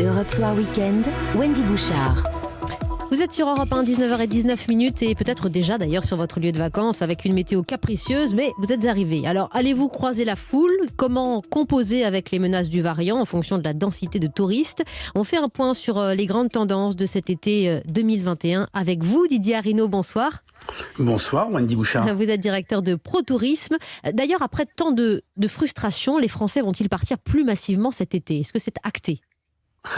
Europe Soir Weekend, Wendy Bouchard. Vous êtes sur Europe 1, 19h19 et peut-être déjà d'ailleurs sur votre lieu de vacances avec une météo capricieuse, mais vous êtes arrivés. Alors allez-vous croiser la foule ? Comment composer avec les menaces du variant en fonction de la densité de touristes ? On fait un point sur les grandes tendances de cet été 2021 avec vous, Didier Arinaud, bonsoir. Bonsoir Wendy Bouchard. Vous êtes directeur de ProTourisme. D'ailleurs, après tant de frustration, les Français vont-ils partir plus massivement cet été ? Est-ce que c'est acté ?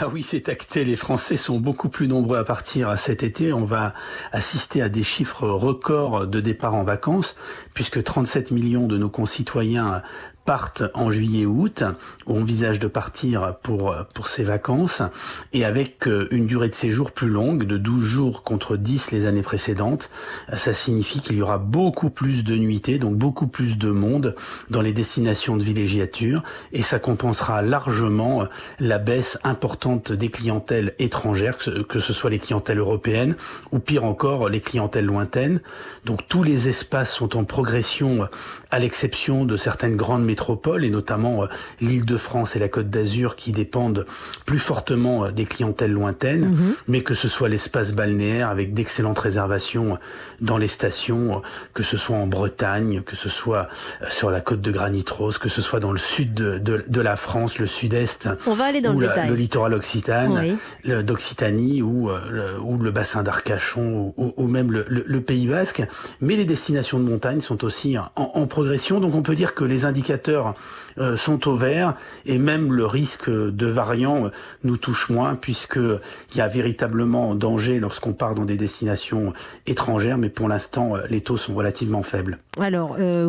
Ah oui, c'est acté. Les Français sont beaucoup plus nombreux à partir cet été. On va assister à des chiffres records de départ en vacances, puisque 37 millions de nos concitoyens partent en juillet ou août, ou envisagent de partir pour ces vacances, et avec une durée de séjour plus longue, de 12 jours contre 10 les années précédentes. Ça signifie qu'il y aura beaucoup plus de nuitées, donc beaucoup plus de monde dans les destinations de villégiature, et ça compensera largement la baisse importante des clientèles étrangères, que ce soit les clientèles européennes, ou pire encore, les clientèles lointaines. Donc tous les espaces sont en progression, à l'exception de certaines grandes métropoles, et notamment l'Île-de-France et la Côte d'Azur, qui dépendent plus fortement des clientèles lointaines, mais que ce soit l'espace balnéaire avec d'excellentes réservations dans les stations, que ce soit en Bretagne, que ce soit sur la côte de Granit-Rose, que ce soit dans le sud de la France, le sud-est, on va aller dans le détail. Le littoral occitane, oui. d'Occitanie ou le bassin d'Arcachon ou même le Pays Basque. Mais les destinations de montagne sont aussi en progression, donc on peut dire que les indicateurs sont au vert, et même le risque de variant nous touche moins, puisqu'il y a véritablement danger lorsqu'on part dans des destinations étrangères, mais pour l'instant les taux sont relativement faibles. Alors,